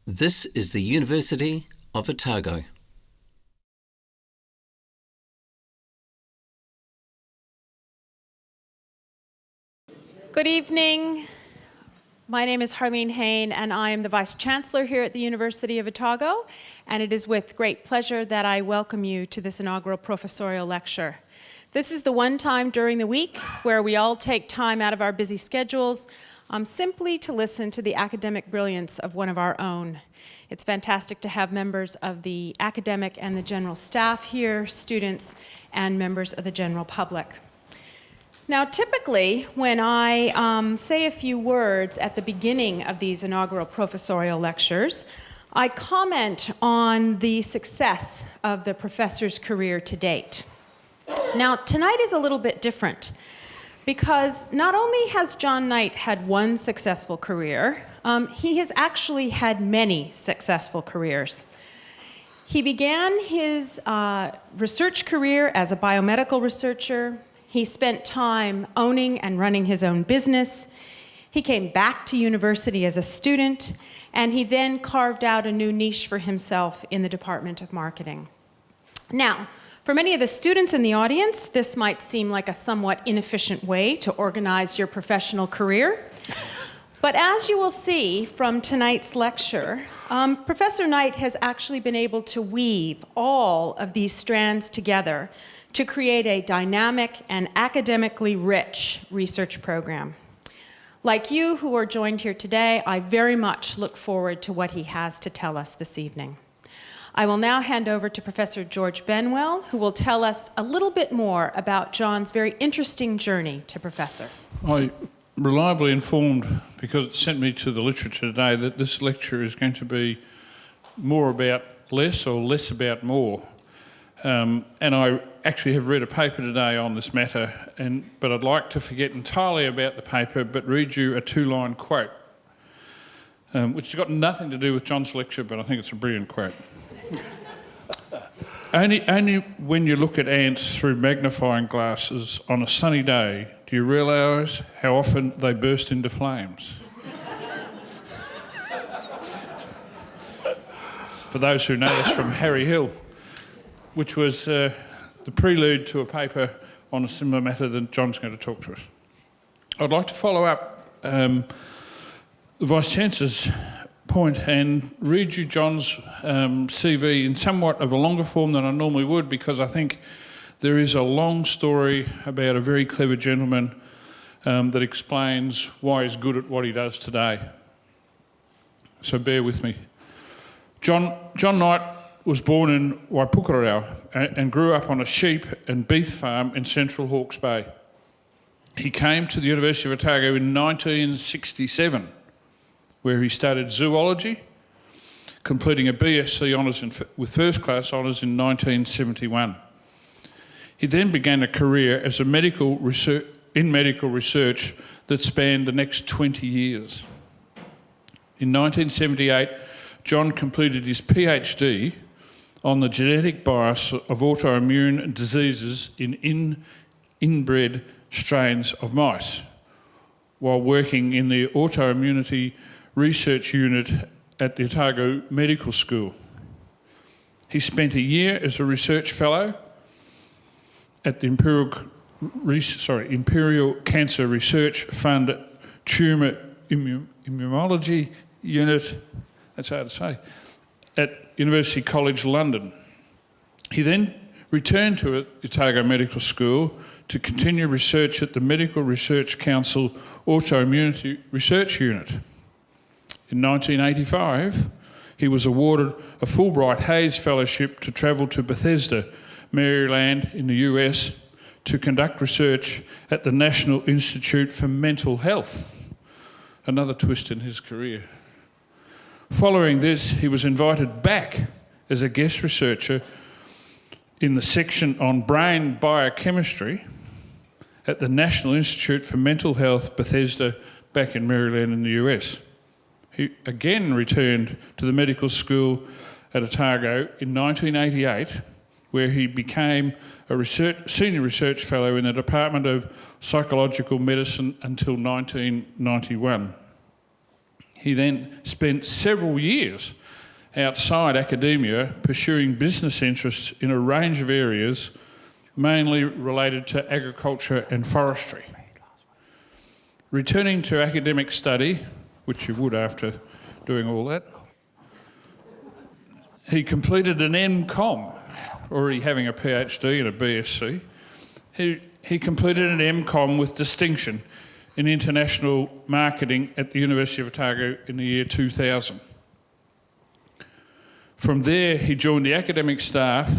This is the University of Otago. Good evening. My name is Harlene Hain, and I am the Vice Chancellor here at the University of Otago, and it is with great pleasure that I welcome you to this inaugural professorial lecture. This is the one time during the week where we all take time out of our busy schedules simply to listen to the academic brilliance of one of our own. It's fantastic to have members of the academic and the general staff here, students, and members of the general public. Now, typically, when I say a few words at the beginning of these inaugural professorial lectures, I comment on the success of the professor's career to date. Now, tonight is a little bit different because not only has John Knight had one successful career, he has actually had many successful careers. He began his research career as a biomedical researcher. He spent time owning and running his own business. He came back to university as a student, and he then carved out a new niche for himself in the Department of Marketing. Now, for many of the students in the audience, this might seem like a somewhat inefficient way to organize your professional career. But as you will see from tonight's lecture, Professor Knight has actually been able to weave all of these strands together to create a dynamic and academically rich research program. Like you who are joined here today, I very much look forward to what he has to tell us this evening. I will now hand over to Professor George Benwell, who will tell us a little bit more about John's very interesting journey to professor. I reliably informed, because it sent me to the literature today, that this lecture is going to be more about less or less about more. And I actually have read a paper today on this matter, but I'd like to forget entirely about the paper but read you a two-line quote, which has got nothing to do with John's lecture, but I think it's a brilliant quote. Only when you look at ants through magnifying glasses on a sunny day do you realise how often they burst into flames. For those who know this from Harry Hill, which was the prelude to a paper on a similar matter that John's going to talk to us. I'd like to follow up the Vice-Chancellor's point and read you John's CV in somewhat of a longer form than I normally would, because I think there is a long story about a very clever gentleman that explains why he's good at what he does today. So bear with me. John Knight was born in Waipukurau and grew up on a sheep and beef farm in central Hawke's Bay. He came to the University of Otago in 1967, where he studied zoology, completing a BSc honours with first class honours in 1971. He then began a career as a medical research that spanned the next 20 years. In 1978, John completed his PhD on the genetic bias of autoimmune diseases in inbred strains of mice, while working in the autoimmunity research unit at the Otago Medical School. He spent a year as a research fellow at the Imperial Cancer Research Fund Tumour Immunology Unit, that's hard to say, at University College London. He then returned to Otago Medical School to continue research at the Medical Research Council Autoimmunity Research Unit. In 1985, he was awarded a Fulbright Hays Fellowship to travel to Bethesda, Maryland in the US to conduct research at the National Institute for Mental Health, another twist in his career. Following this, he was invited back as a guest researcher in the section on brain biochemistry at the National Institute for Mental Health, Bethesda, back in Maryland in the US. He again returned to the medical school at Otago in 1988, where he became a senior research fellow in the Department of Psychological Medicine until 1991. He then spent several years outside academia pursuing business interests in a range of areas, mainly related to agriculture and forestry. Returning to academic study, which you would after doing all that, he completed an MCom, already having a PhD and a BSc. He completed an MCom with distinction in international marketing at the University of Otago in the year 2000. From there, he joined the academic staff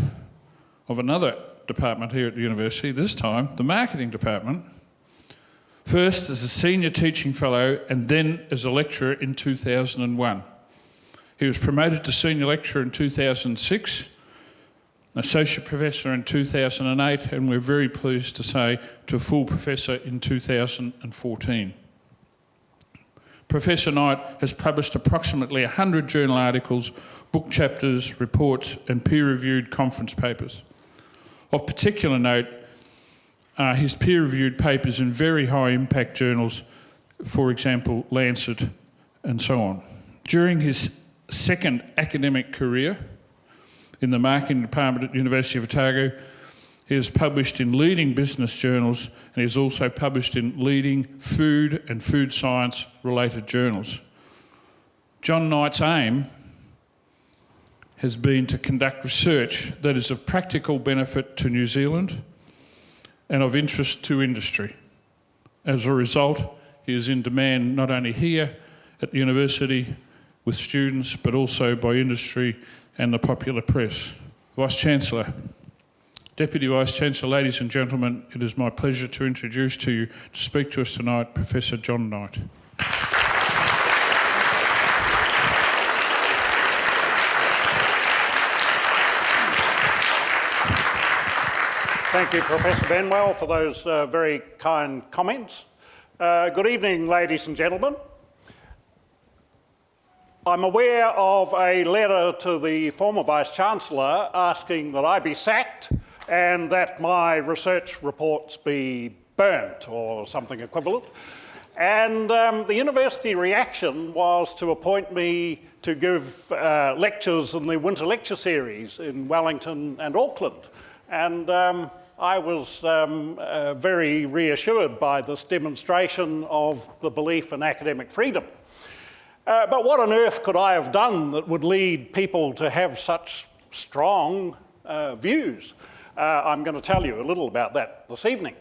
of another department here at the university, this time the marketing department, first as a senior teaching fellow and then as a lecturer in 2001. He was promoted to senior lecturer in 2006, associate professor in 2008, and we're very pleased to say to a full professor in 2014. Professor Knight has published approximately 100 journal articles, book chapters, reports, and peer-reviewed conference papers. Of particular note are his peer-reviewed papers in very high-impact journals, for example, Lancet and so on. During his second academic career in the marketing department at the University of Otago, he has published in leading business journals and he has also published in leading food and food science related journals. John Knight's aim has been to conduct research that is of practical benefit to New Zealand and of interest to industry. As a result, he is in demand not only here at the university with students, but also by industry and the popular press. Vice-Chancellor, Deputy Vice-Chancellor, ladies and gentlemen, it is my pleasure to introduce to you, to speak to us tonight, Professor John Knight. Thank you, Professor Benwell, for those very kind comments. Good evening, ladies and gentlemen. I'm aware of a letter to the former Vice-Chancellor asking that I be sacked and that my research reports be burnt or something equivalent. And the university reaction was to appoint me to give lectures in the winter lecture series in Wellington and Auckland. And I was very reassured by this demonstration of the belief in academic freedom. But what on earth could I have done that would lead people to have such strong views? I'm going to tell you a little about that this evening.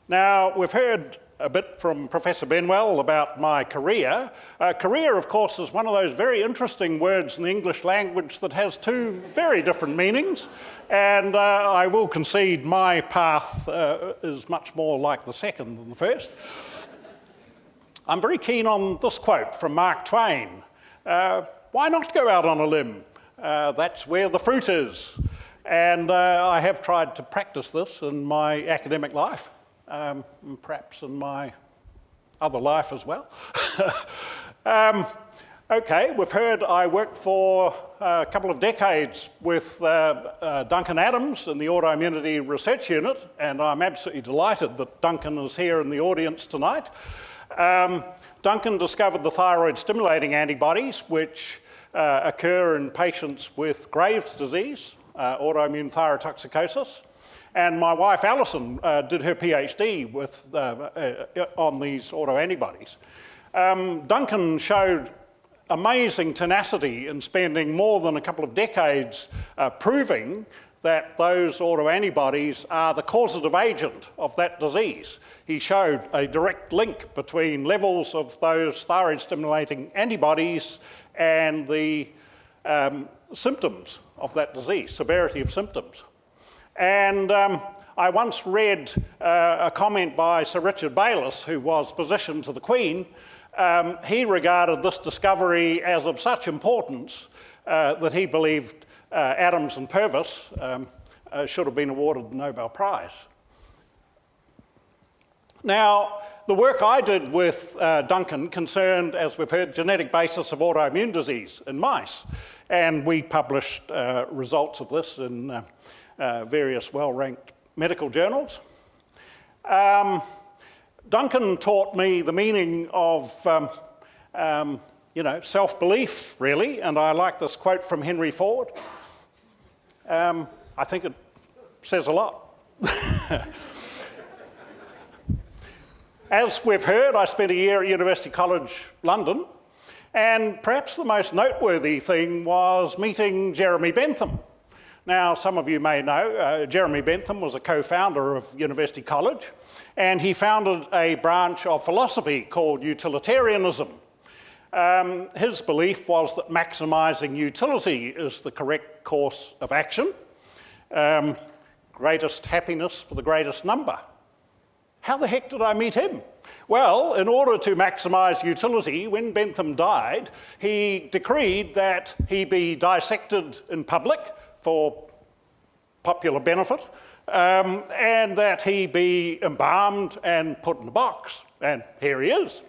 Now, we've heard a bit from Professor Benwell about my career. Career, of course, is one of those very interesting words in the English language that has two very different meanings, and I will concede my path is much more like the second than the first. I'm very keen on this quote from Mark Twain. Why not go out on a limb? That's where the fruit is. And I have tried to practice this in my academic life, and perhaps in my other life as well. Okay, we've heard I worked for a couple of decades with Duncan Adams in the Autoimmunity Research Unit, and I'm absolutely delighted that Duncan is here in the audience tonight. Duncan discovered the thyroid-stimulating antibodies, which occur in patients with Graves' disease, autoimmune thyrotoxicosis. And my wife, Alison, did her PhD on these autoantibodies. Duncan showed amazing tenacity in spending more than a couple of decades proving that those autoantibodies are the causative agent of that disease. He showed a direct link between levels of those thyroid-stimulating antibodies and the symptoms of that disease, severity of symptoms. And I once read a comment by Sir Richard Bayliss, who was physician to the Queen. He regarded this discovery as of such importance that he believed Adams and Purvis should have been awarded the Nobel Prize. Now, the work I did with Duncan concerned, as we've heard, genetic basis of autoimmune disease in mice. And we published results of this in various well-ranked medical journals. Duncan taught me the meaning of self-belief, really. And I like this quote from Henry Ford. I think it says a lot. As we've heard, I spent a year at University College London, and perhaps the most noteworthy thing was meeting Jeremy Bentham. Now, some of you may know, Jeremy Bentham was a co-founder of University College, and he founded a branch of philosophy called utilitarianism. His belief was that maximising utility is the correct course of action. Greatest happiness for the greatest number. How the heck did I meet him? Well, in order to maximise utility, when Bentham died, he decreed that he be dissected in public for popular benefit, and that he be embalmed and put in a box. And here he is.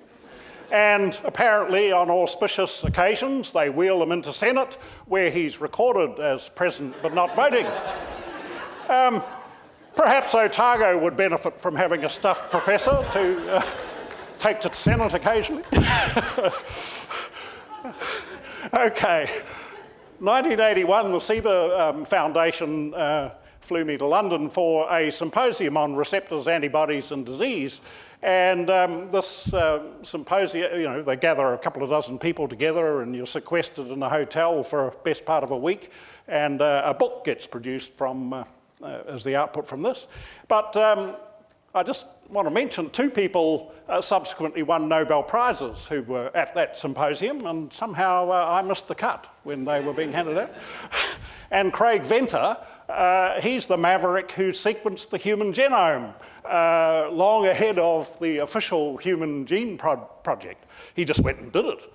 And apparently on auspicious occasions, they wheel him into Senate, where he's recorded as present but not voting. Perhaps Otago would benefit from having a stuffed professor to take to Senate occasionally. Okay. 1981, the SIBA Foundation flew me to London for a symposium on receptors, antibodies and disease. And this symposium, they gather a couple of dozen people together and you're sequestered in a hotel for a best part of a week, and a book gets produced from as the output from this. But I just want to mention two people subsequently won Nobel Prizes who were at that symposium, and somehow I missed the cut when they were being handed out. And Craig Venter, he's the maverick who sequenced the human genome long ahead of the official Human Gene Project. He just went and did it.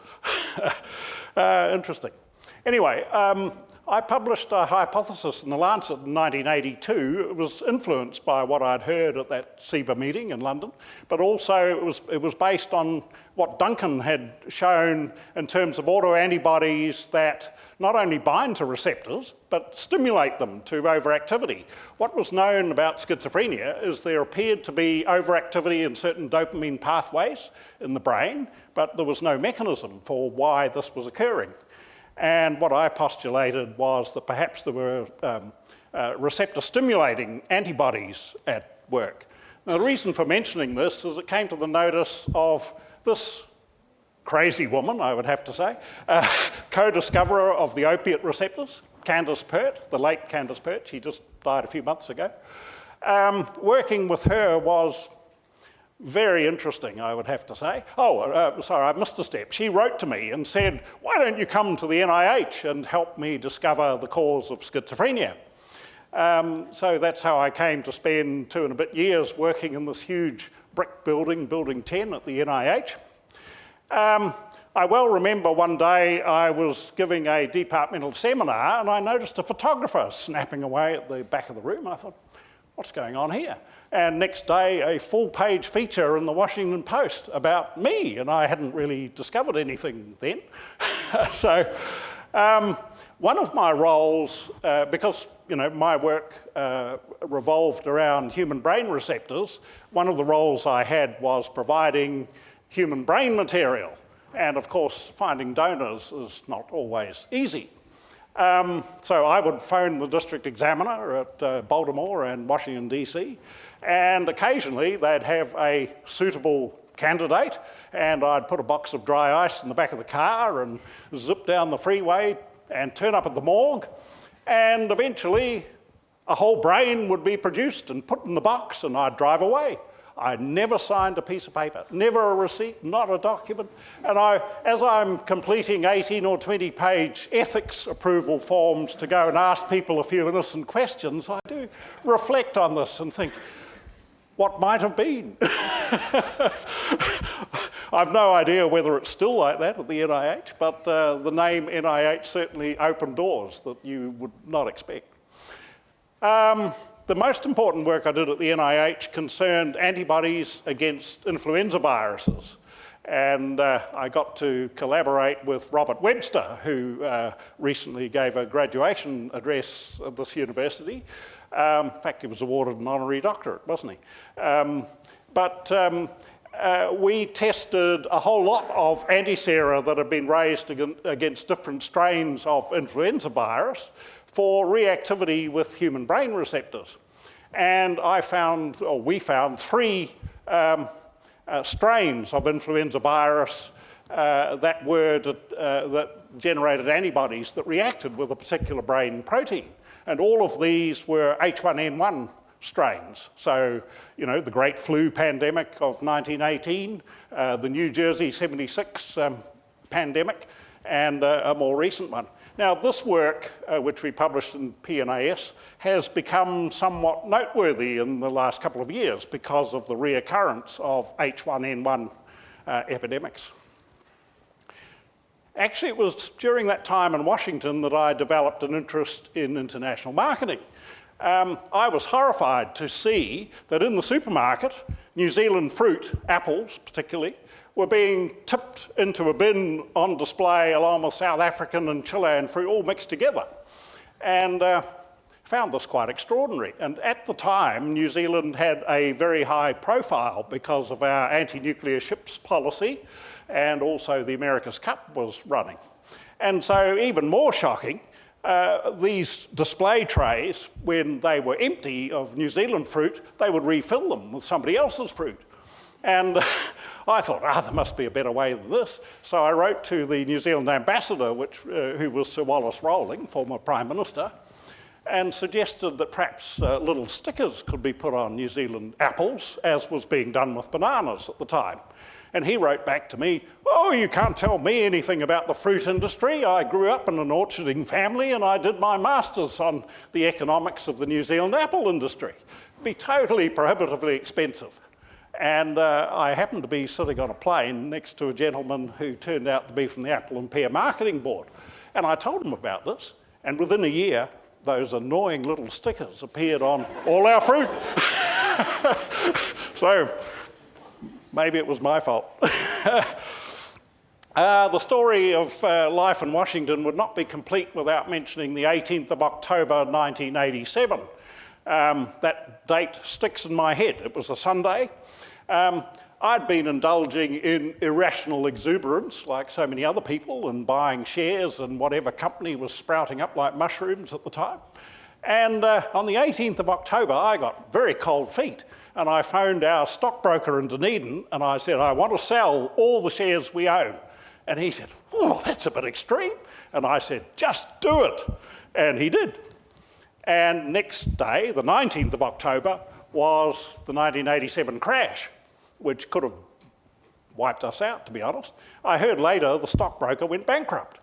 Interesting. Anyway, I published a hypothesis in The Lancet in 1982. It was influenced by what I'd heard at that SIBA meeting in London, but also it was based on what Duncan had shown in terms of autoantibodies that not only bind to receptors, but stimulate them to overactivity. What was known about schizophrenia is there appeared to be overactivity in certain dopamine pathways in the brain, but there was no mechanism for why this was occurring. And what I postulated was that perhaps there were receptor-stimulating antibodies at work. Now, the reason for mentioning this is it came to the notice of this crazy woman, I would have to say, co-discoverer of the opiate receptors, Candace Pert, the late Candace Pert. She just died a few months ago. Working with her was very interesting, I would have to say. Sorry, I missed a step. She wrote to me and said, why don't you come to the NIH and help me discover the cause of schizophrenia? So that's how I came to spend 2 and a bit years working in this huge brick building, Building 10 at the NIH. I well remember one day I was giving a departmental seminar and I noticed a photographer snapping away at the back of the room. I thought, what's going on here? And next day, a full-page feature in the Washington Post about me, and I hadn't really discovered anything then. So one of my roles, because my work revolved around human brain receptors, one of the roles I had was providing human brain material. And of course, finding donors is not always easy. So I would phone the district examiner at Baltimore and Washington, DC, and occasionally they'd have a suitable candidate, and I'd put a box of dry ice in the back of the car and zip down the freeway and turn up at the morgue, and eventually a whole brain would be produced and put in the box, and I'd drive away. I never signed a piece of paper, never a receipt, not a document. And as I'm completing 18 or 20 page ethics approval forms to go and ask people a few innocent questions, I do reflect on this and think, what might have been? I've no idea whether it's still like that at the NIH, but the name NIH certainly opened doors that you would not expect. The most important work I did at the NIH concerned antibodies against influenza viruses. And I got to collaborate with Robert Webster, who recently gave a graduation address at this university. In fact, he was awarded an honorary doctorate, wasn't he? we tested a whole lot of antisera that had been raised against different strains of influenza virus for reactivity with human brain receptors. And we found 3 strains of influenza virus that generated antibodies that reacted with a particular brain protein. And all of these were H1N1 strains. So, you know, the Great Flu pandemic of 1918, the New Jersey 76 pandemic, and a more recent one. Now, this work, which we published in PNAS, has become somewhat noteworthy in the last couple of years because of the reoccurrence of H1N1 epidemics. Actually, it was during that time in Washington that I developed an interest in international marketing. I was horrified to see that in the supermarket, New Zealand fruit, apples particularly, were being tipped into a bin on display along with South African and Chilean fruit all mixed together. And found this quite extraordinary. And at the time, New Zealand had a very high profile because of our anti-nuclear ships policy, and also the America's Cup was running. And so even more shocking, these display trays, when they were empty of New Zealand fruit, they would refill them with somebody else's fruit. And I thought, there must be a better way than this. So I wrote to the New Zealand ambassador, who was Sir Wallace Rowling, former Prime Minister, and suggested that perhaps little stickers could be put on New Zealand apples, as was being done with bananas at the time. And he wrote back to me, "Oh, you can't tell me anything about the fruit industry. I grew up in an orcharding family and I did my master's on the economics of the New Zealand apple industry. It'd be totally prohibitively expensive." And I happened to be sitting on a plane next to a gentleman who turned out to be from the Apple and Pear Marketing Board. And I told him about this, and within a year, those annoying little stickers appeared on all our fruit. So maybe it was my fault. The story of life in Washington would not be complete without mentioning the 18th of October 1987. That date sticks in my head. It was a Sunday. I'd been indulging in irrational exuberance, like so many other people, and buying shares in whatever company was sprouting up like mushrooms at the time. And on the 18th of October, I got very cold feet. And I phoned our stockbroker in Dunedin, and I said, "I want to sell all the shares we own." And he said, "Oh, that's a bit extreme." And I said, "Just do it." And he did. And next day, the 19th of October, was the 1987 crash, which could have wiped us out, to be honest. I heard later the stockbroker went bankrupt.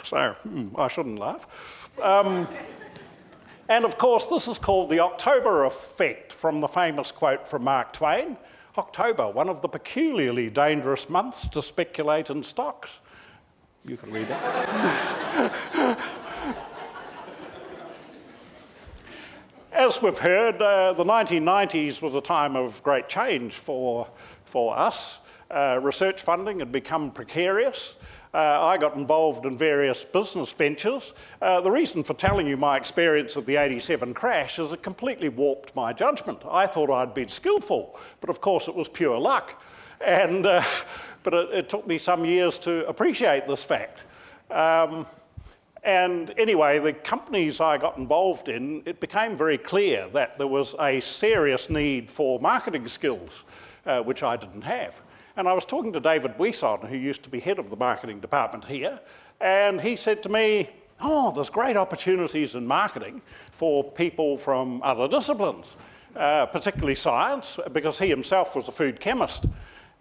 So, I shouldn't laugh. And of course, this is called the October effect, from the famous quote from Mark Twain, "October, one of the peculiarly dangerous months to speculate in stocks." You can read that. As we've heard, the 1990s was a time of great change for us. Research funding had become precarious. I got involved in various business ventures. The reason for telling you my experience of the 87 crash is it completely warped my judgment. I thought I'd been skillful, but of course it was pure luck. And, but it took me some years to appreciate this fact. And anyway, the companies I got involved in, it became very clear that there was a serious need for marketing skills, which I didn't have. And I was talking to David Buisson, who used to be head of the marketing department here, and he said to me, "Oh, there's great opportunities in marketing for people from other disciplines, particularly science," because he himself was a food chemist.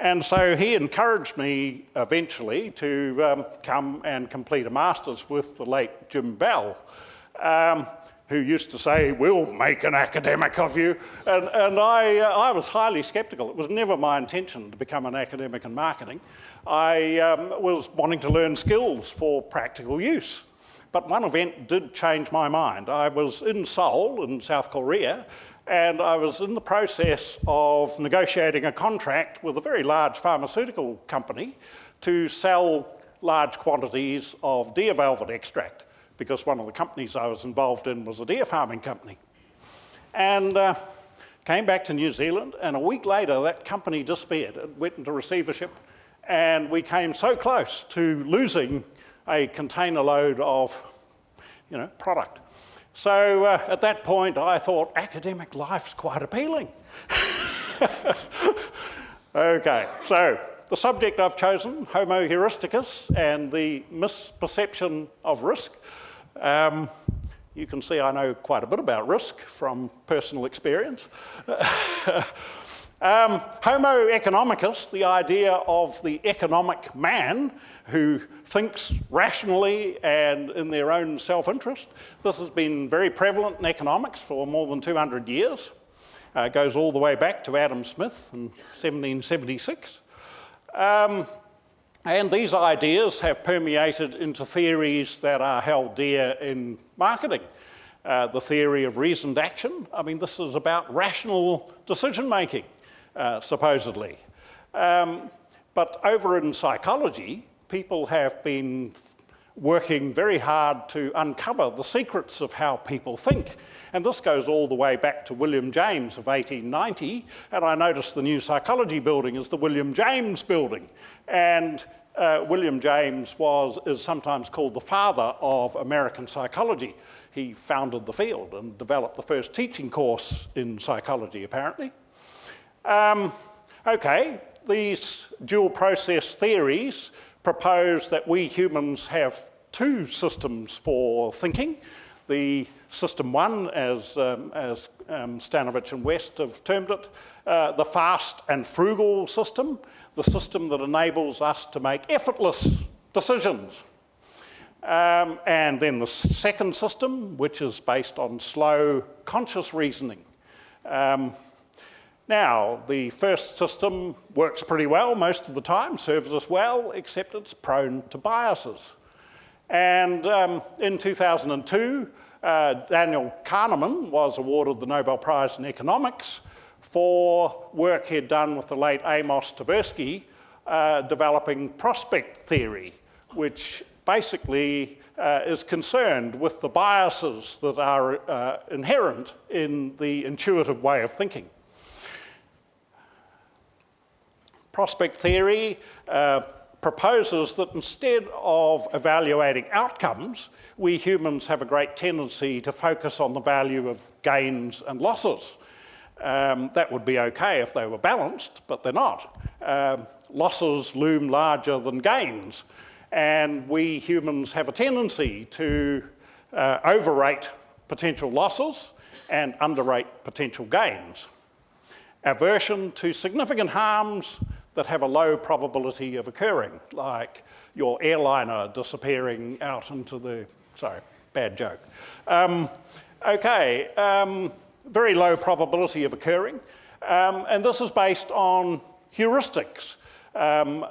And so he encouraged me eventually to come and complete a master's with the late Jim Bell, who used to say, "We'll make an academic of you." And I was highly sceptical. It was never my intention to become an academic in marketing. I was wanting to learn skills for practical use. But one event did change my mind. I was in Seoul in South Korea, and I was in the process of negotiating a contract with a very large pharmaceutical company to sell large quantities of deer velvet extract, because one of the companies I was involved in was a deer farming company. And came back to New Zealand, and a week later that company disappeared. It went into receivership, and we came so close to losing a container load of product. So at that point I thought academic life's quite appealing. Okay, so the subject I've chosen, Homo Heuristicus and the misperception of risk. You can see I know quite a bit about risk from personal experience. Homo Economicus, the idea of the economic man who thinks rationally and in their own self-interest. This has been very prevalent in economics for more than 200 years. It goes all the way back to Adam Smith in 1776. And these ideas have permeated into theories that are held dear in marketing. The theory of reasoned action. I mean, this is about rational decision-making, supposedly. But over in psychology, people have been working very hard to uncover the secrets of how people think. And this goes all the way back to William James of 1890. And I noticed the new psychology building is the William James building. And William James is sometimes called the father of American psychology. He founded the field and developed the first teaching course in psychology, apparently. Okay, these dual process theories propose that we humans have two systems for thinking. The system one, as Stanovich and West have termed it, the fast and frugal system, the system that enables us to make effortless decisions. And then the second system, which is based on slow, conscious reasoning. Now, the first system works pretty well most of the time, serves us well, except it's prone to biases. And in 2002, Daniel Kahneman was awarded the Nobel Prize in Economics for work he'd done with the late Amos Tversky developing prospect theory, which basically is concerned with the biases that are inherent in the intuitive way of thinking. Prospect theory proposes that instead of evaluating outcomes, we humans have a great tendency to focus on the value of gains and losses. That would be okay if they were balanced, but they're not. Losses loom larger than gains, and we humans have a tendency to overrate potential losses and underrate potential gains. Aversion to significant harms that have a low probability of occurring, like your airliner disappearing out into the, sorry, bad joke. Very low probability of occurring. And this is based on heuristics,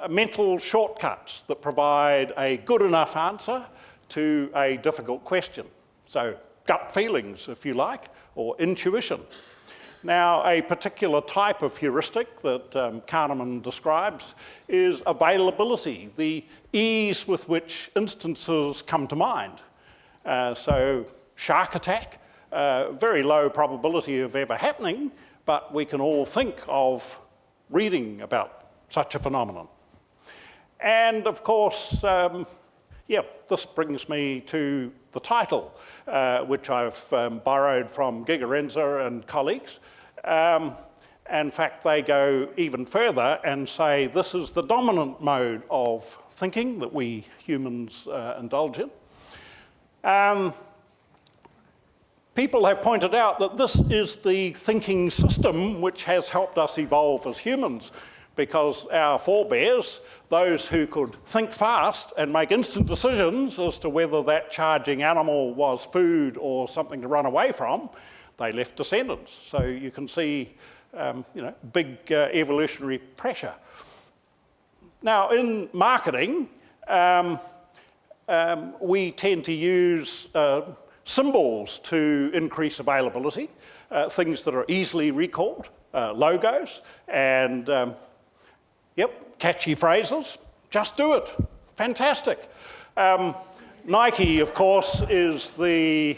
mental shortcuts that provide a good enough answer to a difficult question. So gut feelings, if you like, or intuition. Now, a particular type of heuristic that Kahneman describes is availability, the ease with which instances come to mind. So shark attack, very low probability of ever happening, but we can all think of reading about such a phenomenon. And of course, this brings me to the title, which I've borrowed from Gigerenzer and colleagues. In fact, they go even further and say this is the dominant mode of thinking that we humans indulge in. People have pointed out that this is the thinking system which has helped us evolve as humans, because our forebears, those who could think fast and make instant decisions as to whether that charging animal was food or something to run away from, they left descendants. So you can see, big evolutionary pressure. Now, in marketing, we tend to use symbols to increase availability, things that are easily recalled, logos, and catchy phrases. Just do it. Fantastic. Nike, of course, is the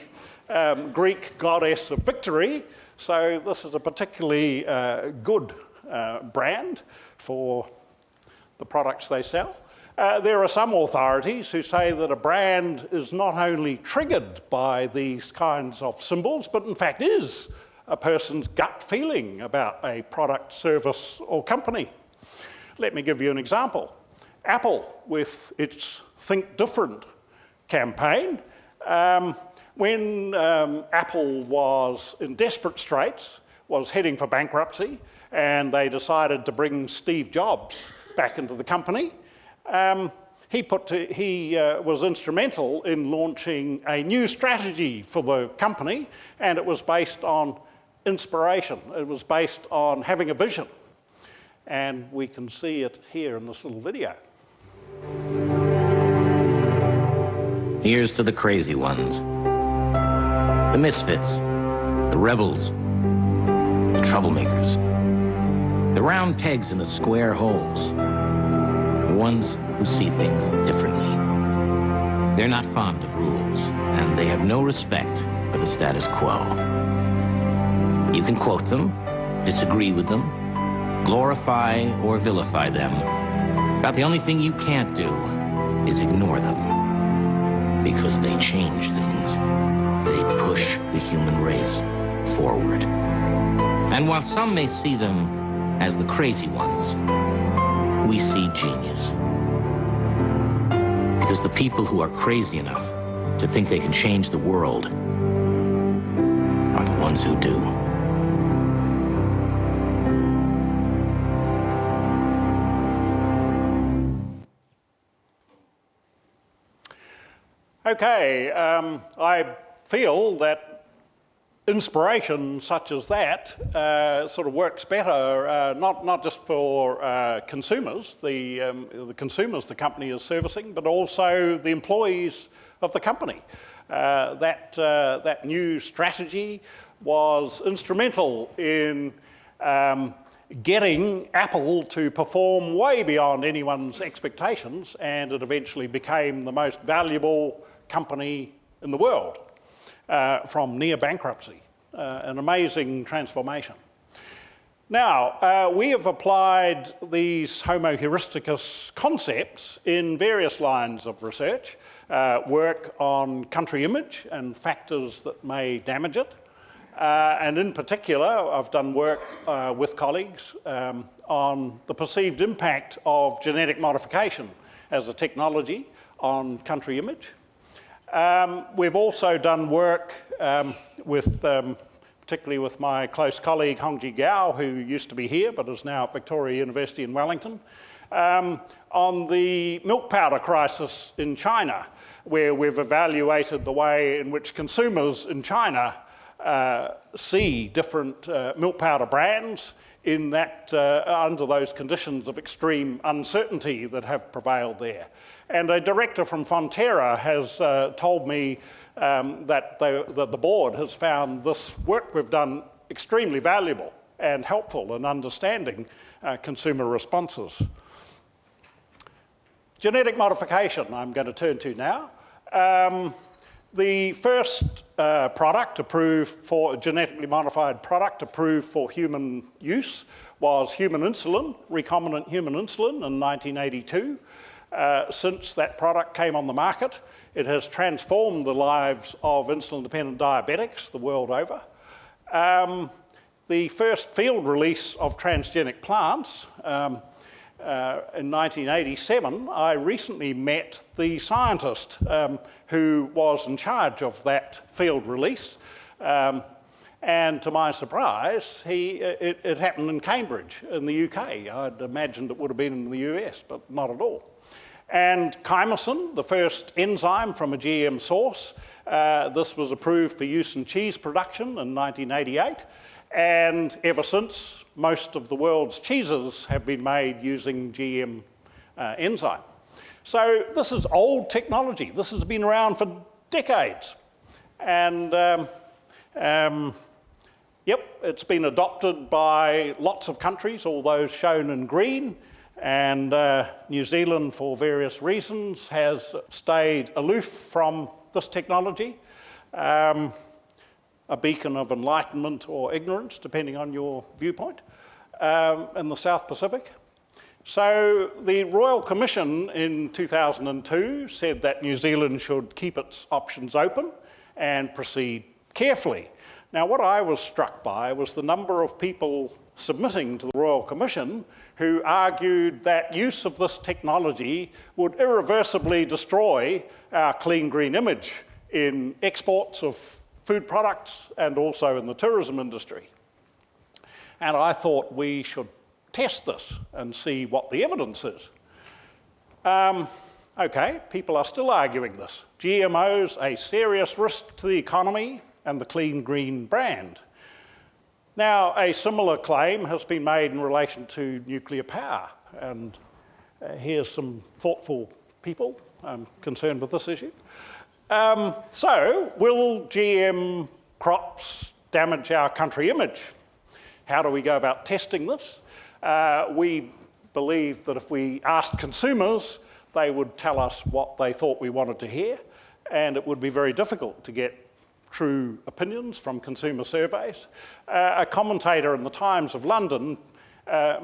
Greek goddess of victory, So this is a particularly good brand for the products they sell. There are some authorities who say that a brand is not only triggered by these kinds of symbols, but in fact is a person's gut feeling about a product, service, or company. Let me give you an example. Apple, with its Think Different campaign, when Apple was in desperate straits, was heading for bankruptcy, and they decided to bring Steve Jobs back into the company, he was instrumental in launching a new strategy for the company, and it was based on inspiration. It was based on having a vision. And we can see it here in this little video. Here's to the crazy ones, the misfits, the rebels, the troublemakers, the round pegs in the square holes, the ones who see things differently. They're not fond of rules, and they have no respect for the status quo. You can quote them, disagree with them, glorify or vilify them, but the only thing you can't do is ignore them, because they change things. They push the human race forward. And while some may see them as the crazy ones, we see genius. Because the people who are crazy enough to think they can change the world are the ones who do. Okay, I feel that inspiration such as that sort of works better, not just for consumers, the consumers the company is servicing, but also the employees of the company. That new strategy was instrumental in getting Apple to perform way beyond anyone's expectations, and it eventually became the most valuable company in the world from near bankruptcy. An amazing transformation. Now, we have applied these Homo Heuristicus concepts in various lines of research, work on country image and factors that may damage it. And in particular, I've done work with colleagues on the perceived impact of genetic modification as a technology on country image. We've also done work particularly with my close colleague Hongji Gao, who used to be here but is now at Victoria University in Wellington, on the milk powder crisis in China, where we've evaluated the way in which consumers in China see different milk powder brands in that under those conditions of extreme uncertainty that have prevailed there. And a director from Fonterra has told me that the board has found this work we've done extremely valuable and helpful in understanding consumer responses. Genetic modification I'm going to turn to now. The first genetically modified product approved for human use was human insulin, recombinant human insulin in 1982. Since that product came on the market, it has transformed the lives of insulin-dependent diabetics the world over. The first field release of transgenic plants in 1987, I recently met the scientist who was in charge of that field release. And to my surprise, it happened in Cambridge in the UK. I'd imagined it would have been in the US, but not at all. And chymosin, the first enzyme from a GM source, this was approved for use in cheese production in 1988. And ever since, most of the world's cheeses have been made using GM enzyme. So this is old technology. This has been around for decades. And it's been adopted by lots of countries, all those shown in green. And New Zealand, for various reasons, has stayed aloof from this technology. a beacon of enlightenment or ignorance, depending on your viewpoint, in the South Pacific. So the Royal Commission in 2002 said that New Zealand should keep its options open and proceed carefully. Now, what I was struck by was the number of people submitting to the Royal Commission who argued that use of this technology would irreversibly destroy our clean green image in exports of food products and also in the tourism industry. And I thought we should test this and see what the evidence is. Okay, people are still arguing this. GMOs, a serious risk to the economy and the clean green brand. Now, a similar claim has been made in relation to nuclear power, and here's some thoughtful people concerned with this issue. So, will GM crops damage our country image? How do we go about testing this? We believe that if we asked consumers, they would tell us what they thought we wanted to hear, and it would be very difficult to get true opinions from consumer surveys. A commentator in the Times of London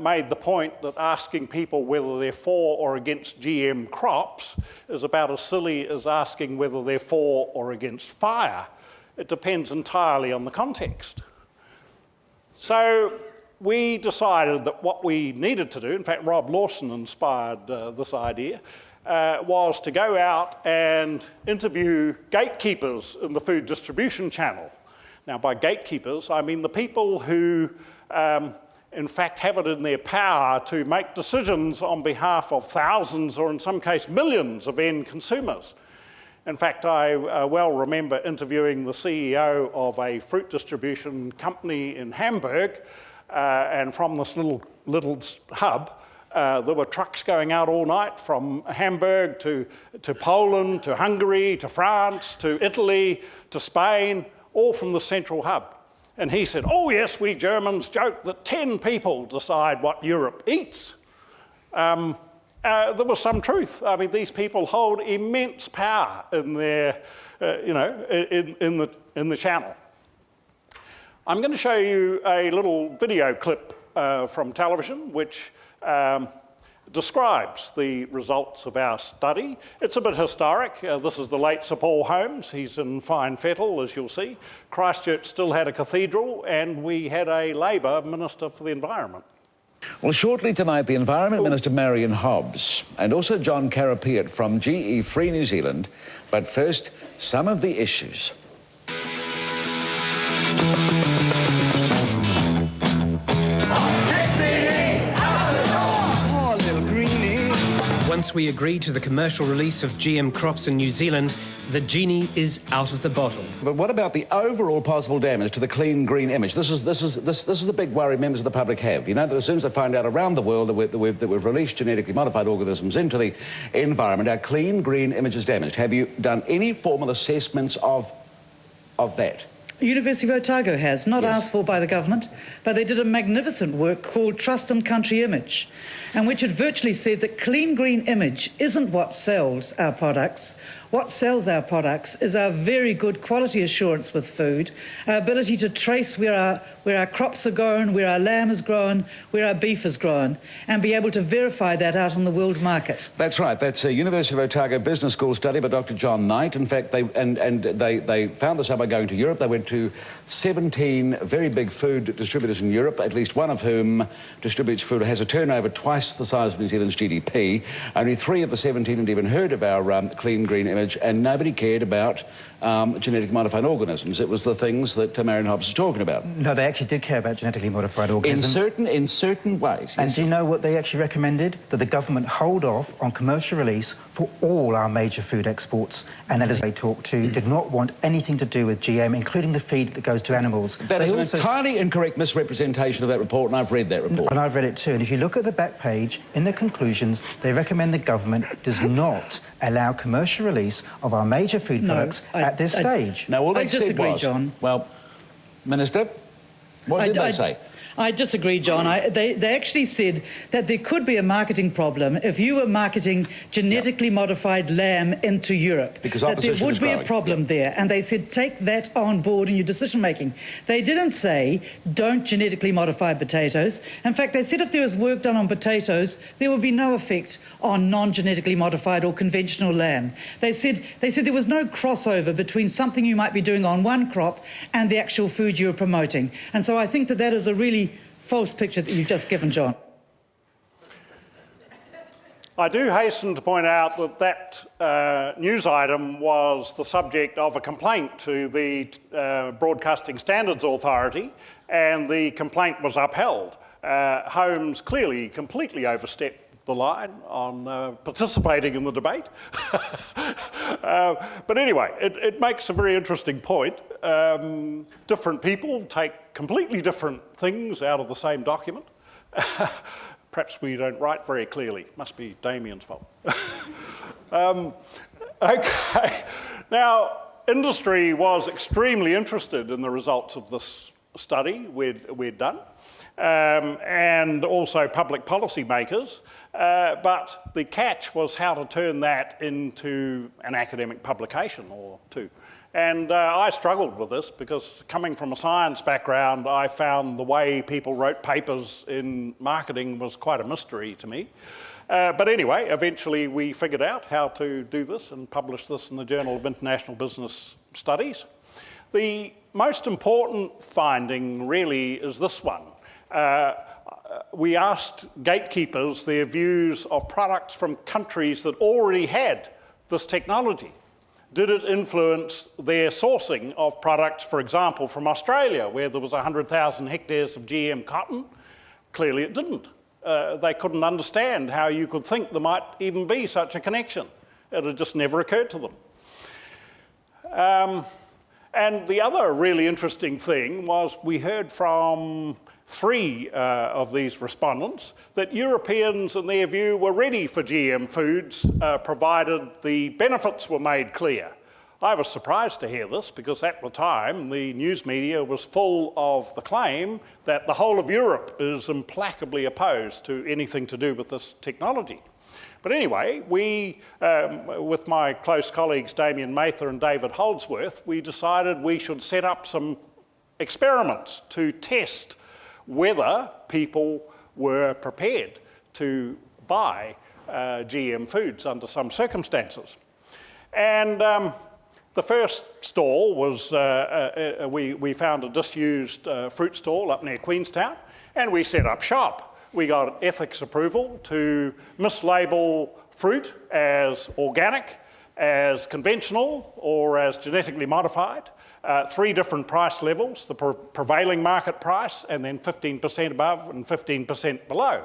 made the point that asking people whether they're for or against GM crops is about as silly as asking whether they're for or against fire. It depends entirely on the context. So we decided that what we needed to do, in fact Rob Lawson inspired this idea, was to go out and interview gatekeepers in the food distribution channel. Now, by gatekeepers, I mean the people who, in fact, have it in their power to make decisions on behalf of thousands, or in some case millions, of end consumers. In fact, I well remember interviewing the CEO of a fruit distribution company in Hamburg, and from this little hub, there were trucks going out all night from Hamburg to Poland, to Hungary, to France, to Italy, to Spain, all from the central hub. And he said, oh yes, we Germans joke that 10 people decide what Europe eats. There was some truth. I mean, these people hold immense power in their, in the channel. I'm going to show you a little video clip from television, which describes the results of our study. It's a bit historic. This is the late Sir Paul Holmes. He's in fine fettle, as you'll see. Christchurch still had a cathedral, and we had a Labor Minister for the Environment. Well, shortly tonight, the Environment Minister Marion Hobbs and also John Carapiet from GE Free New Zealand. But first, some of the issues. Once we agreed to the commercial release of GM crops in New Zealand, the genie is out of the bottle. But what about the overall possible damage to the clean green image? This is the big worry members of the public have. You know, that as soon as they find out around the world that we've released genetically modified organisms into the environment, our clean green image is damaged. Have you done any formal assessments of that? University of Otago has, not asked for by the government, but they did a magnificent work called Trust and Country Image, and which had virtually said that clean green image isn't what sells our products. What sells our products is our very good quality assurance with food, our ability to trace where our crops are grown, where our lamb is grown, where our beef is grown, and be able to verify that out on the world market. That's right. That's a University of Otago Business School study by Dr. John Knight. In fact, they found this out by going to Europe. They went to 17 very big food distributors in Europe, at least one of whom distributes food, has a turnover twice the size of New Zealand's GDP. Only 3 of the 17 had even heard of our clean green image, and nobody cared about genetically modified organisms. It was the things that Marion Hobbs is talking about. No, they actually did care about genetically modified organisms. In certain ways. And do you know what they actually recommended? That the government hold off on commercial release for all our major food exports. And that, as they talked to, did not want anything to do with GM, including the feed that goes to animals. That is an entirely incorrect misrepresentation of that report, and I've read that report. And I've read it too. And if you look at the back page, in the conclusions, they recommend the government does not allow commercial release of our major food products at this stage. Now, all they I disagree, said was, John. well, Minister, what did they say? I disagree, John. They actually said that there could be a marketing problem if you were marketing genetically modified lamb into Europe. Because that there opposition would is be a growing. problem there. And they said take that on board in your decision making. They didn't say don't genetically modify potatoes. In fact, they said if there was work done on potatoes, there would be no effect on non-genetically modified or conventional lamb. They said there was no crossover between something you might be doing on one crop and the actual food you're promoting. And so I think that is a really false picture that you've just given, John. I do hasten to point out that news item was the subject of a complaint to the Broadcasting Standards Authority, and the complaint was upheld. Holmes clearly completely overstepped the line on participating in the debate. But anyway, it makes a very interesting point. Different people take completely different things out of the same document. Perhaps we don't write very clearly. Must be Damien's fault. Okay. Now, industry was extremely interested in the results of this study we'd done, and also public policy makers. But the catch was how to turn that into an academic publication or two. And I struggled with this because coming from a science background, I found the way people wrote papers in marketing was quite a mystery to me. But anyway, eventually we figured out how to do this and publish this in the Journal of International Business Studies. The most important finding really is this one. We asked gatekeepers their views of products from countries that already had this technology. Did it influence their sourcing of products, for example, from Australia, where there was 100,000 hectares of GM cotton? Clearly it didn't. They couldn't understand how you could think there might even be such a connection. It had just never occurred to them. And the other really interesting thing was we heard from 3 of these respondents that Europeans, in their view, were ready for GM foods, provided the benefits were made clear. I was surprised to hear this because at the time the news media was full of the claim that the whole of Europe is implacably opposed to anything to do with this technology. But anyway, we, with my close colleagues Damien Mather and David Holdsworth, we decided we should set up some experiments to test whether people were prepared to buy GM foods under some circumstances. And the first stall was, we found a disused fruit stall up near Queenstown, and we set up shop. We got ethics approval to mislabel fruit as organic, as conventional, or as genetically modified. 3 different price levels, the prevailing market price, and then 15% above and 15% below.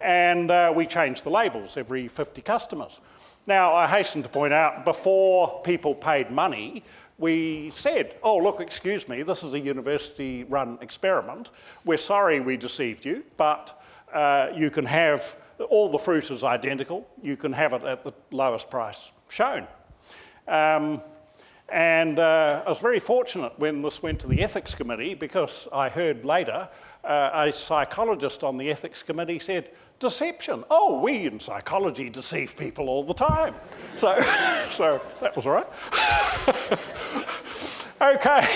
And we changed the labels every 50 customers. Now, I hasten to point out, before people paid money, we said, oh, look, excuse me, this is a university-run experiment. We're sorry we deceived you, but you can have, all the fruit is identical. You can have it at the lowest price shown. And I was very fortunate when this went to the ethics committee because I heard later a psychologist on the ethics committee said, deception. Oh, we in psychology deceive people all the time. So that was all right. Okay,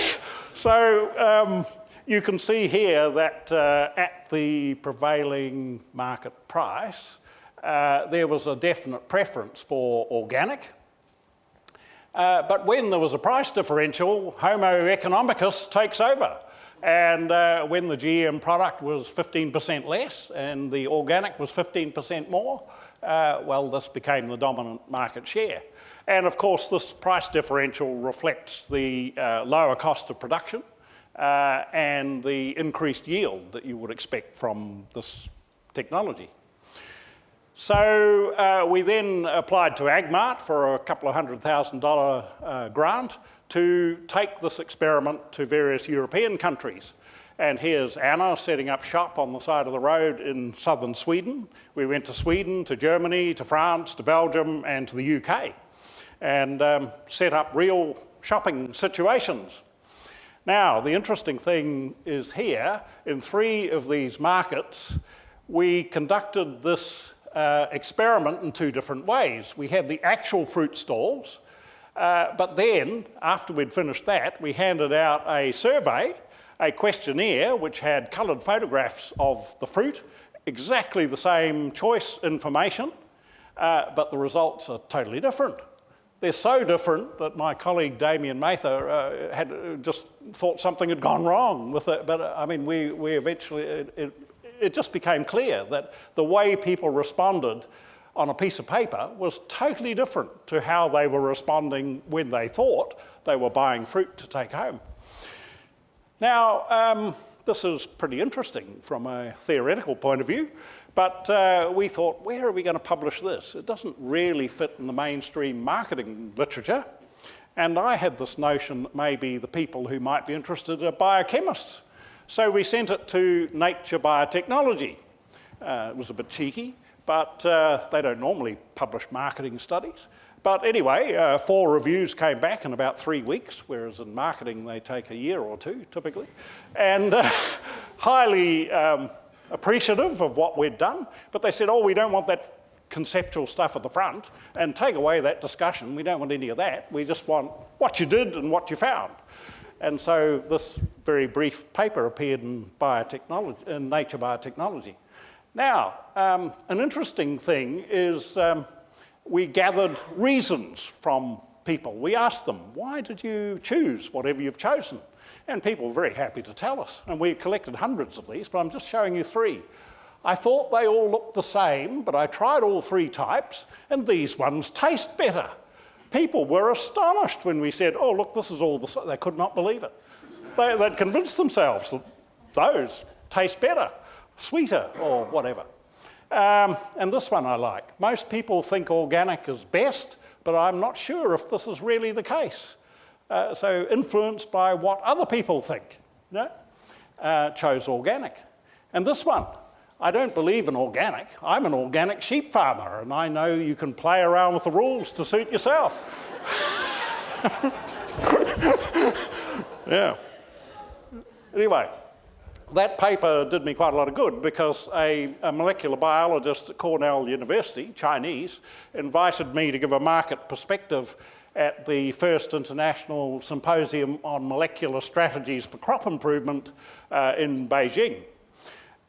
so you can see here that at the prevailing market price, there was a definite preference for organic. But when there was a price differential, Homo Economicus takes over. And when the GM product was 15% less and the organic was 15% more, well, this became the dominant market share. And of course, this price differential reflects the lower cost of production and the increased yield that you would expect from this technology. So we then applied to AgMart for a couple of $100,000 grant to take this experiment to various European countries. And here's Anna setting up shop on the side of the road in southern Sweden. We went to Sweden, to Germany, to France, to Belgium, and to the UK, and set up real shopping situations. Now, the interesting thing is here, in 3 of these markets, we conducted this experiment in 2 different ways. We had the actual fruit stalls, but then, after we'd finished that, we handed out a survey, a questionnaire, which had coloured photographs of the fruit, exactly the same choice information, but the results are totally different. They're so different that my colleague Damien Mather had just thought something had gone wrong with it. But I mean, we eventually, it just became clear that the way people responded on a piece of paper was totally different to how they were responding when they thought they were buying fruit to take home. Now, this is pretty interesting from a theoretical point of view. But we thought, where are we going to publish this? It doesn't really fit in the mainstream marketing literature. And I had this notion that maybe the people who might be interested are biochemists. So we sent it to Nature Biotechnology. It was a bit cheeky, but they don't normally publish marketing studies. But anyway, 4 reviews came back in about 3 weeks, whereas in marketing they take a year or 2, typically. And highly appreciative of what we'd done, but they said, oh, we don't want that conceptual stuff at the front, and take away that discussion. We don't want any of that. We just want what you did and what you found. And so this very brief paper appeared in Nature Biotechnology. Now, an interesting thing is we gathered reasons from people. We asked them, why did you choose whatever you've chosen? And people were very happy to tell us. And we collected hundreds of these, but I'm just showing you 3. I thought they all looked the same, but I tried all 3 types, and these ones taste better. People were astonished when we said, oh, look, this is all the same. They could not believe it. They'd convinced themselves that those taste better, sweeter, or whatever. And this one I like. Most people think organic is best, but I'm not sure if this is really the case. So influenced by what other people think, chose organic. And this one, I don't believe in organic. I'm an organic sheep farmer, and I know you can play around with the rules to suit yourself. Yeah. Anyway, that paper did me quite a lot of good because a molecular biologist at Cornell University, Chinese, invited me to give a market perspective at the first International Symposium on Molecular Strategies for Crop Improvement in Beijing.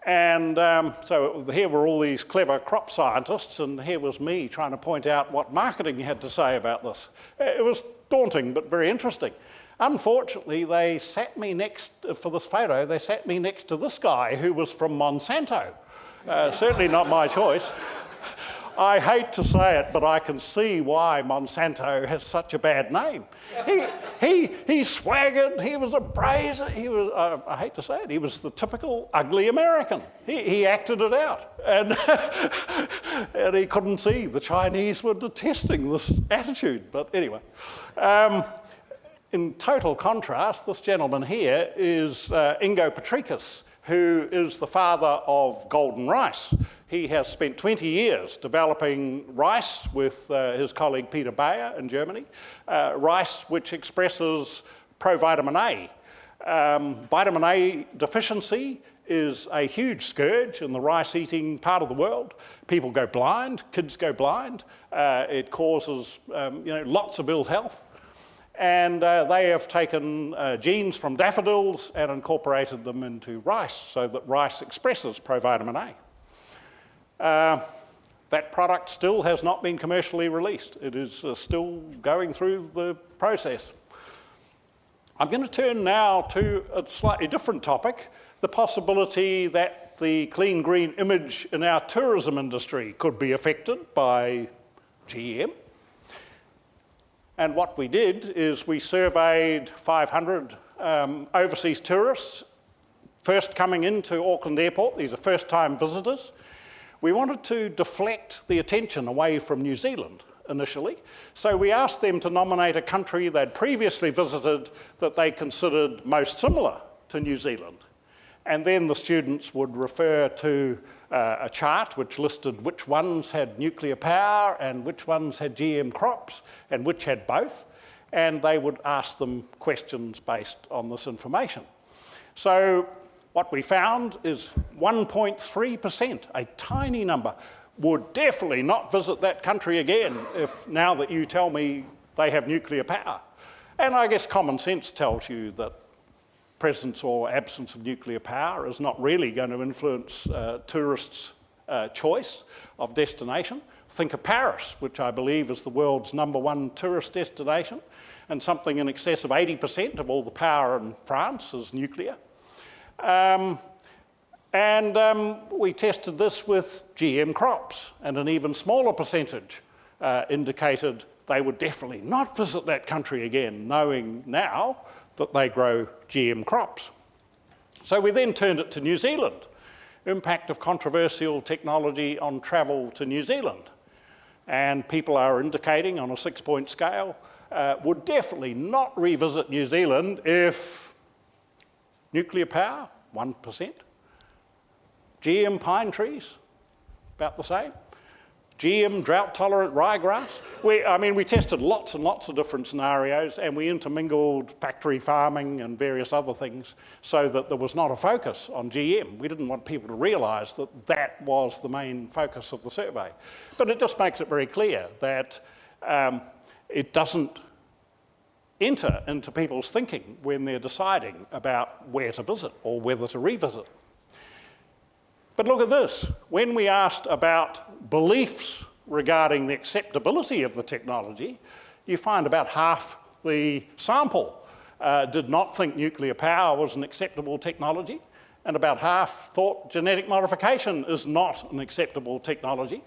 And so here were all these clever crop scientists, and here was me trying to point out what marketing had to say about this. It was daunting, but very interesting. Unfortunately, they sat me next, for this photo, they sat me next to this guy who was from Monsanto. Certainly not my choice. I hate to say it, but I can see why Monsanto has such a bad name. He swaggered, he was a brazer, he was, I hate to say it, he was the typical ugly American. He acted it out. And, and he couldn't see the Chinese were detesting this attitude. But anyway, in total contrast, this gentleman here is Ingo Petricus, who is the father of golden rice. He has spent 20 years developing rice with his colleague Peter Bayer in Germany, rice which expresses provitamin A. Vitamin A deficiency is a huge scourge in the rice-eating part of the world. People go blind, kids go blind. It causes lots of ill health. And they have taken genes from daffodils and incorporated them into rice so that rice expresses provitamin A. That product still has not been commercially released. It is still going through the process. I'm going to turn now to a slightly different topic, the possibility that the clean green image in our tourism industry could be affected by GM. And what we did is we surveyed 500 overseas tourists, first coming into Auckland Airport. These are first-time visitors. We wanted to deflect the attention away from New Zealand initially. So we asked them to nominate a country they'd previously visited that they considered most similar to New Zealand. And then the students would refer to a chart which listed which ones had nuclear power and which ones had GM crops and which had both. and they would ask them questions based on this information. So what we found is 1.3%, a tiny number, would definitely not visit that country again if now that you tell me they have nuclear power. And I guess common sense tells you that presence or absence of nuclear power is not really going to influence tourists' choice of destination. Think of Paris, which I believe is the world's #1 tourist destination, and something in excess of 80% of all the power in France is nuclear. We tested this with GM crops, and an even smaller percentage indicated they would definitely not visit that country again, knowing now that they grow GM crops. So we then turned it to New Zealand. Impact of controversial technology on travel to New Zealand. And people are indicating on a 6-point scale would definitely not revisit New Zealand if nuclear power, 1%. GM pine trees, about the same. GM drought-tolerant ryegrass. We tested lots and lots of different scenarios, and we intermingled factory farming and various other things so that there was not a focus on GM. We didn't want people to realise that that was the main focus of the survey. But it just makes it very clear that it doesn't enter into people's thinking when they're deciding about where to visit or whether to revisit. But look at this. When we asked about beliefs regarding the acceptability of the technology, you find about half the sample did not think nuclear power was an acceptable technology, and about half thought genetic modification is not an acceptable technology.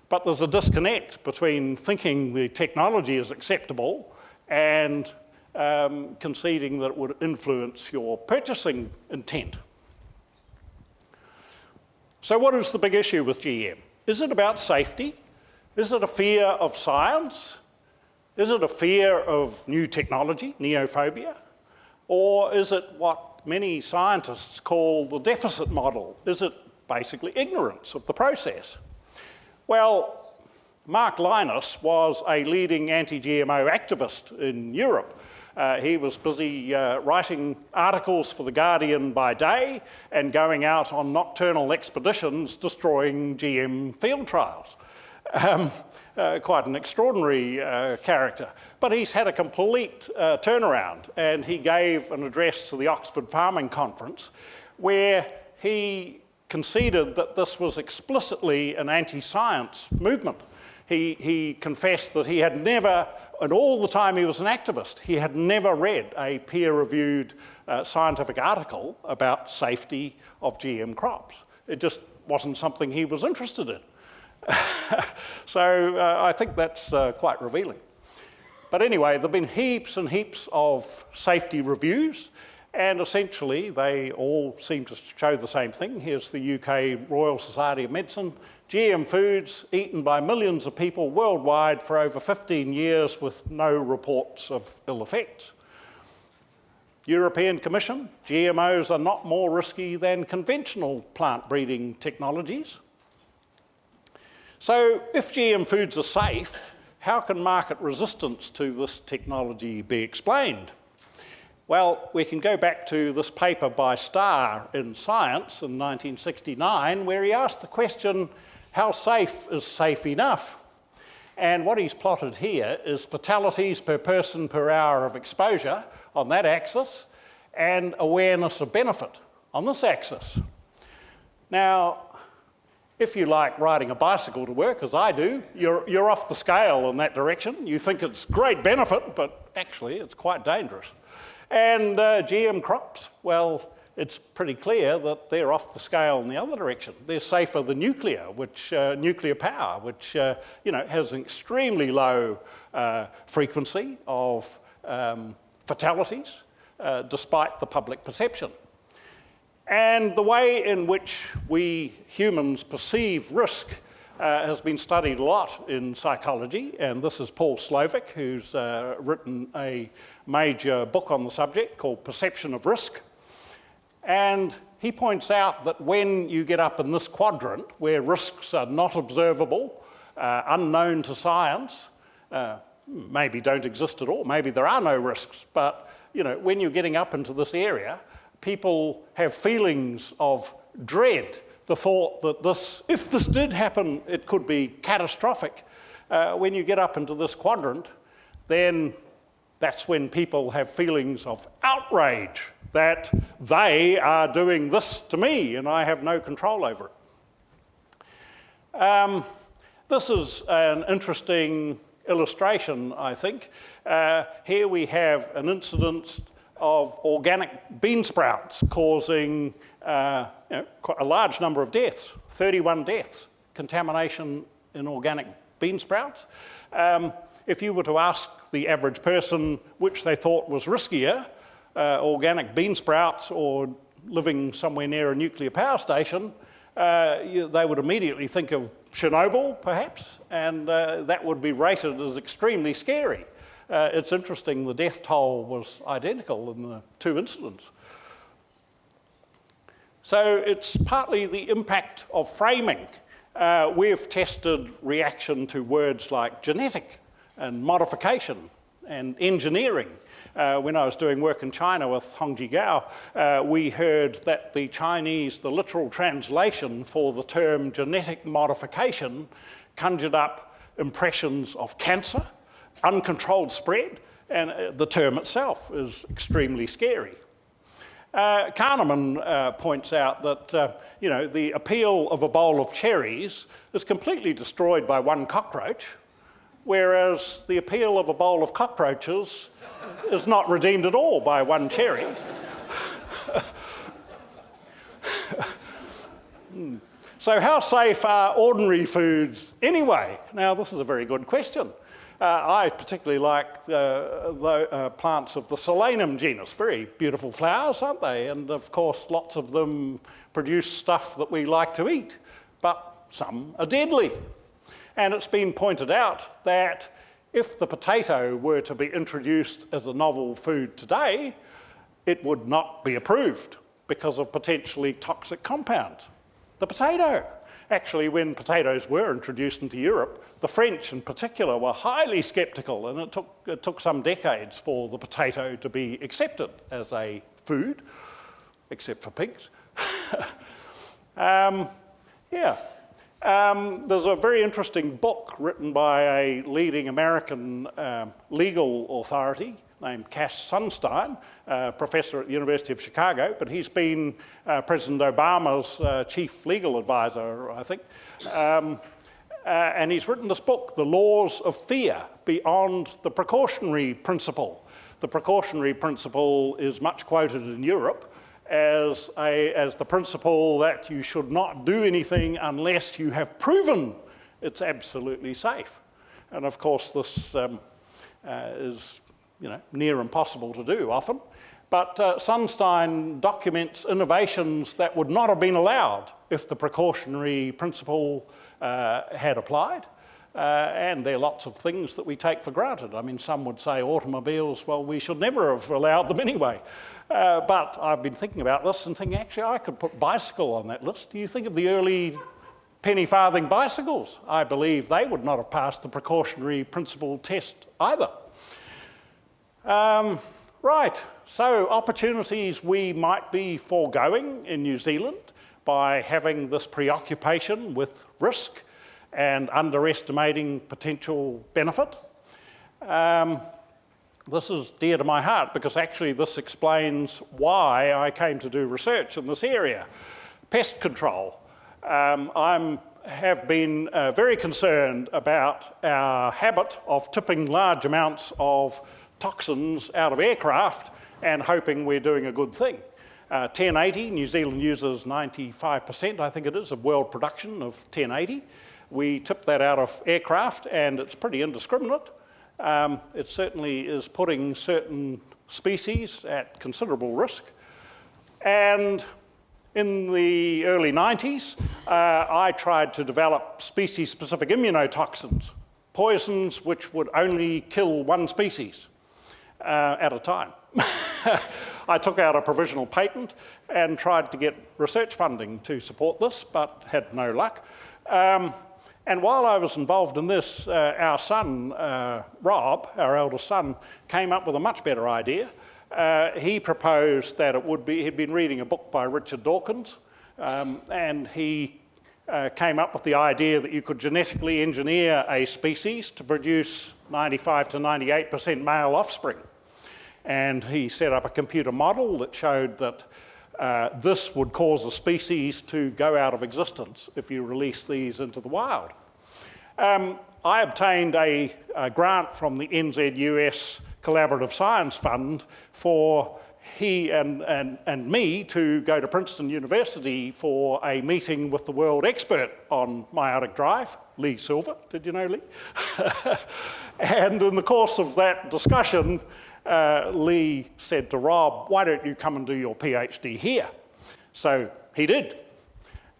But there's a disconnect between thinking the technology is acceptable and conceding that it would influence your purchasing intent. So what is the big issue with GM? Is it about safety? Is it a fear of science? Is it a fear of new technology, neophobia? Or is it what many scientists call the deficit model? Is it basically ignorance of the process? Well, Mark Linus was a leading anti-GMO activist in Europe. He was busy writing articles for The Guardian by day and going out on nocturnal expeditions destroying GM field trials. Quite an extraordinary character. But he's had a complete turnaround, and he gave an address to the Oxford Farming Conference where he conceded that this was explicitly an anti-science movement. He confessed that he had never, and all the time he was an activist, he had never read a peer-reviewed scientific article about safety of GM crops. It just wasn't something he was interested in. So I think that's quite revealing. But anyway, there have been heaps and heaps of safety reviews, and essentially they all seem to show the same thing. Here's the UK Royal Society of Medicine. GM foods eaten by millions of people worldwide for over 15 years with no reports of ill effects. European Commission, GMOs are not more risky than conventional plant breeding technologies. So if GM foods are safe, how can market resistance to this technology be explained? Well, we can go back to this paper by Starr in Science in 1969, where he asked the question, how safe is safe enough? And what he's plotted here is fatalities per person per hour of exposure on that axis and awareness of benefit on this axis. Now, if you like riding a bicycle to work, as I do, you're off the scale in that direction. You think it's great benefit, but actually it's quite dangerous. And GM crops, well, it's pretty clear that they're off the scale in the other direction. They're safer than nuclear power, which has an extremely low frequency of fatalities, despite the public perception. And the way in which we humans perceive risk has been studied a lot in psychology, and this is Paul Slovic, who's written a major book on the subject called Perception of Risk. And he points out that when you get up in this quadrant, where risks are not observable, unknown to science, maybe don't exist at all. Maybe there are no risks. But, you know, when you're getting up into this area, people have feelings of dread. The thought that if this did happen, it could be catastrophic. When you get up into this quadrant, then that's when people have feelings of outrage that they are doing this to me and I have no control over it. This is an interesting illustration, I think. Here we have an incidence of organic bean sprouts causing quite a large number of deaths, 31 deaths, contamination in organic bean sprouts. If you were to ask the average person which they thought was riskier, organic bean sprouts or living somewhere near a nuclear power station, they would immediately think of Chernobyl, perhaps, and that would be rated as extremely scary. It's interesting, the death toll was identical in the two incidents. So it's partly the impact of framing. We've tested reaction to words like genetic and modification and engineering. When I was doing work in China with Hongji Gao, we heard that the literal translation for the term genetic modification conjured up impressions of cancer, uncontrolled spread, and the term itself is extremely scary. Kahneman points out that the appeal of a bowl of cherries is completely destroyed by one cockroach, whereas the appeal of a bowl of cockroaches is not redeemed at all by one cherry. So how safe are ordinary foods anyway? Now, this is a very good question. I particularly like the plants of the Solanum genus. Very beautiful flowers, aren't they? And of course, lots of them produce stuff that we like to eat, but some are deadly. And it's been pointed out that if the potato were to be introduced as a novel food today, it would not be approved because of potentially toxic compounds. The potato. Actually, when potatoes were introduced into Europe, the French in particular were highly sceptical, and it took some decades for the potato to be accepted as a food, except for pigs. There's a very interesting book written by a leading American legal authority named Cass Sunstein, professor at the University of Chicago, but he's been President Obama's chief legal advisor, I think. And he's written this book, The Laws of Fear, Beyond the Precautionary Principle. The precautionary principle is much quoted in Europe as the principle that you should not do anything unless you have proven it's absolutely safe. And of course this is near impossible to do often. But Sunstein documents innovations that would not have been allowed if the precautionary principle had applied. And there are lots of things that we take for granted. I mean, some would say automobiles, well, we should never have allowed them anyway. But I've been thinking about this and thinking, actually, I could put bicycle on that list. Do you think of the early penny farthing bicycles? I believe they would not have passed the precautionary principle test either. Right, so opportunities we might be foregoing in New Zealand by having this preoccupation with risk and underestimating potential benefit. This is dear to my heart because actually this explains why I came to do research in this area. Pest control. I have been very concerned about our habit of tipping large amounts of toxins out of aircraft and hoping we're doing a good thing. 1080, New Zealand uses 95%, I think it is, of world production of 1080. We tip that out of aircraft and it's pretty indiscriminate. It certainly is putting certain species at considerable risk. And in the early 90s, I tried to develop species-specific immunotoxins, poisons which would only kill one species at a time. I took out a provisional patent and tried to get research funding to support this, but had no luck. And while I was involved in this, our son, Rob, our eldest son, came up with a much better idea. He proposed that it would be, he'd been reading a book by Richard Dawkins, and he came up with the idea that you could genetically engineer a species to produce 95 to 98% male offspring. And he set up a computer model that showed that this would cause a species to go out of existence if you release these into the wild. I obtained a grant from the NZUS Collaborative Science Fund for he and me to go to Princeton University for a meeting with the world expert on meiotic drive, Lee Silver. Did you know Lee? And in the course of that discussion, Lee said to Rob, why don't you come and do your PhD here? So he did.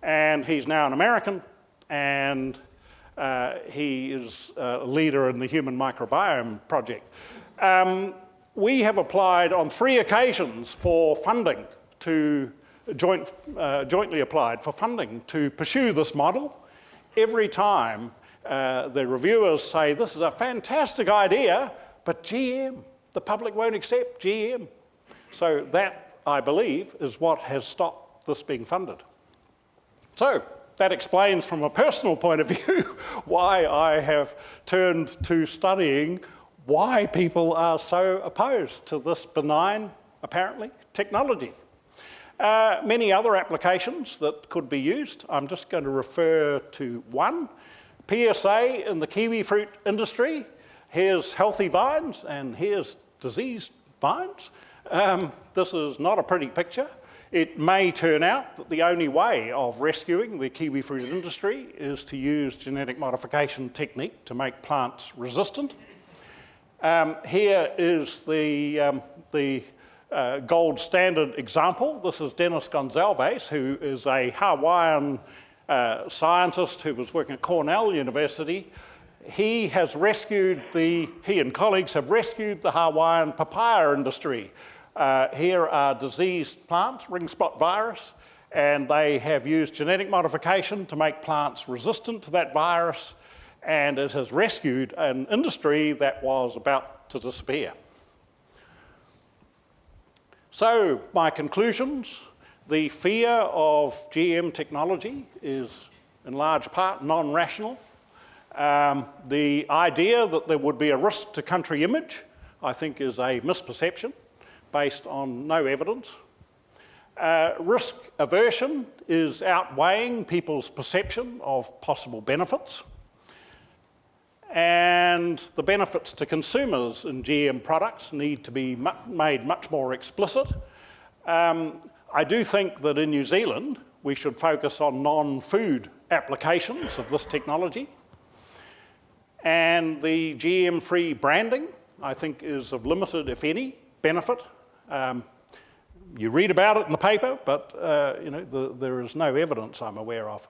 And he's now an American, and he is a leader in the Human Microbiome Project. We have applied on 3 occasions for funding to, jointly applied for funding to pursue this model. Every time the reviewers say, this is a fantastic idea, but GM, the public won't accept GM. So that, I believe, is what has stopped this being funded. So that explains from a personal point of view why I have turned to studying why people are so opposed to this benign, apparently, technology. Many other applications that could be used. I'm just going to refer to one. PSA in the kiwi fruit industry. Here's healthy vines and here's diseased vines. This is not a pretty picture. It may turn out that the only way of rescuing the kiwi fruit industry is to use genetic modification technique to make plants resistant. Here is the gold standard example. This is Dennis Gonçalves, who is a Hawaiian scientist who was working at Cornell University. He and colleagues have rescued the Hawaiian papaya industry. Here are diseased plants, ring spot virus, and they have used genetic modification to make plants resistant to that virus, and it has rescued an industry that was about to disappear. So, my conclusions: the fear of GM technology is in large part non-rational. The idea that there would be a risk to country image, I think, is a misperception based on no evidence. Risk aversion is outweighing people's perception of possible benefits. And the benefits to consumers in GM products need to be made much more explicit. I do think that in New Zealand we should focus on non-food applications of this technology. And the GM-free branding, I think, is of limited, if any, benefit. You read about it in the paper, but there is no evidence I'm aware of.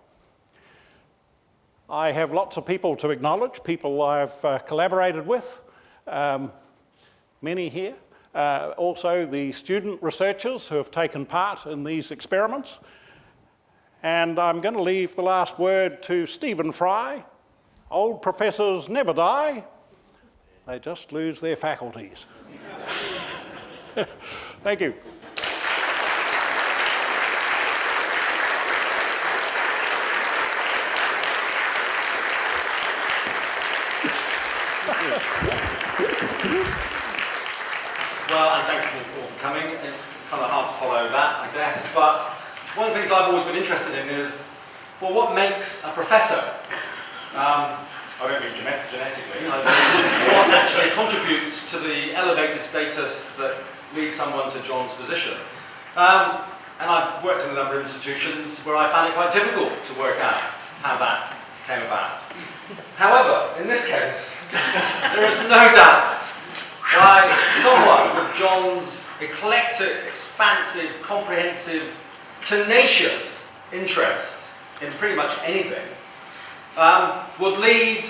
I have lots of people to acknowledge, people I've collaborated with, many here. Also the student researchers who have taken part in these experiments. And I'm going to leave the last word to Stephen Fry. Old professors never die, they just lose their faculties. Thank you. Well, and thank you all for coming. It's kind of hard to follow that, I guess. But one of the things I've always been interested in is, well, what makes a professor? I don't mean genetically. What actually contributes to the elevated status that leads someone to John's position? And I've worked in a number of institutions where I found it quite difficult to work out how that came about. However, in this case, there is no doubt why someone with John's eclectic, expansive, comprehensive, tenacious interest in pretty much anything would lead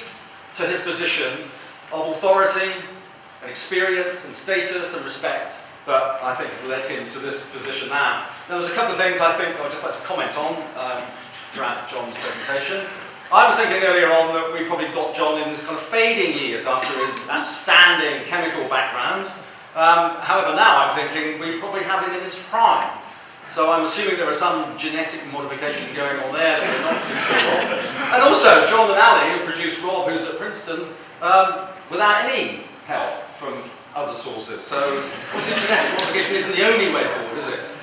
to his position of authority and experience and status and respect that I think has led him to this position now. Now, there's a couple of things I think I'd just like to comment on throughout John's presentation. I was thinking earlier on that we probably got John in his kind of fading years after his outstanding chemical background. However, now I'm thinking we probably have him in his prime. So I'm assuming there was some genetic modification going on there that we're not too sure of. And also, John and Ali, who produced Rob, who's at Princeton, without any help from other sources. So obviously genetic modification isn't the only way forward, is it?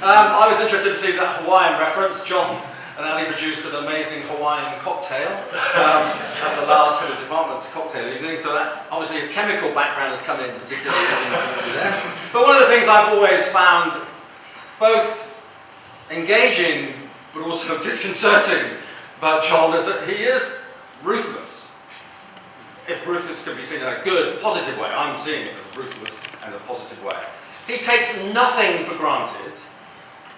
I was interested to see that Hawaiian reference. John and Ali produced an amazing Hawaiian cocktail at the last head of department's cocktail evening, so that obviously his chemical background has come in particularly there. But one of the things I've always found both engaging but also disconcerting about John is that he is ruthless. If ruthless can be seen in a good, positive way, I'm seeing it as ruthless and a positive way. He takes nothing for granted.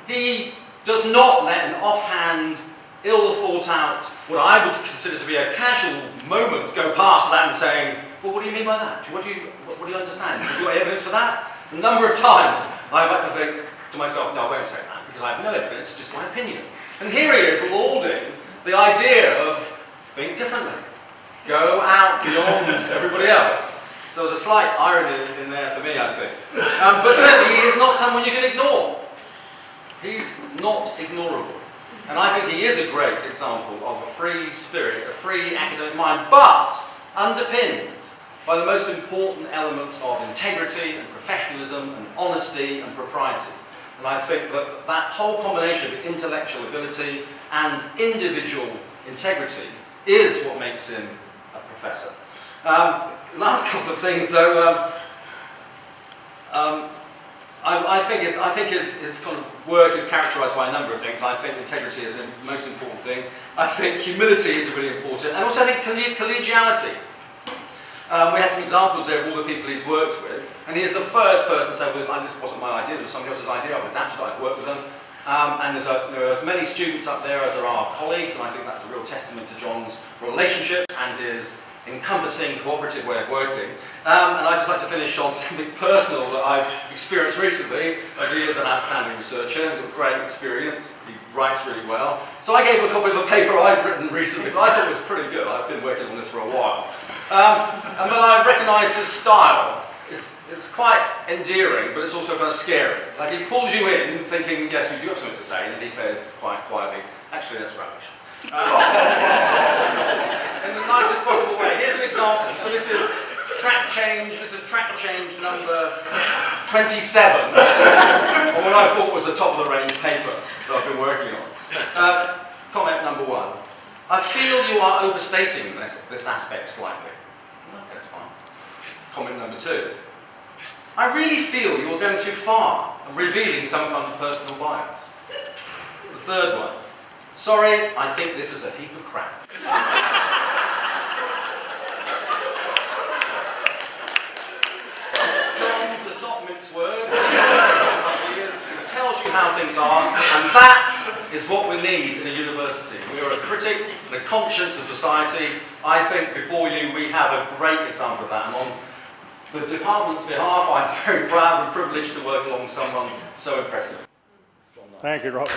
He does not let an offhand, ill-thought-out, what I would consider to be a casual moment go past without him saying, well, what do you mean by that? What do you understand? Have you got evidence for that? A number of times I've had to think to myself, no, I won't say that, because I have no evidence, just my opinion. And here he is lauding the idea of think differently. Go out beyond everybody else. So there's a slight irony in there for me, I think. But certainly he is not someone you can ignore. He's not ignorable. And I think he is a great example of a free spirit, a free academic mind, but underpinned by the most important elements of integrity and professionalism and honesty and propriety. And I think that that whole combination of intellectual ability and individual integrity is what makes him a professor. Last couple of things, though. I think his kind of work is characterised by a number of things. I think integrity is the most important thing. I think humility is really important, and also I think collegiality. We had some examples there of all the people he's worked with, and he's the first person to say, well, this wasn't my idea, this was somebody else's idea, I've adapted it, I've worked with them. And there are as many students up there as there are colleagues, and I think that's a real testament to John's relationship and his encompassing, cooperative way of working. And I'd just like to finish on something personal that I've experienced recently. He is an outstanding researcher, it was a great experience, he writes really well. So I gave him a copy of a paper I'd written recently, but I thought it was pretty good. I've been working on this for a while. But I recognised his style. It's quite endearing, but it's also kind of scary. Like, he pulls you in thinking, yes, you do have something to say, and then he says quite quietly, actually, that's rubbish. In the nicest possible way. Here's an example. So this is track change number 27 on what I thought was the top of the range paper that I've been working on. Comment number 1. I feel you are overstating this aspect slightly. Okay, that's fine. Comment number 2. I really feel you are going too far and revealing some kind of personal bias. The third one. Sorry, I think this is a heap of crap. John does not mince words, ideas, he tells you how things are, and that is what we need in a university. We are a critic and a conscience of society. I think before you we have a great example of that, and on the department's behalf I'm very proud and privileged to work along someone so impressive. Thank you, Rob.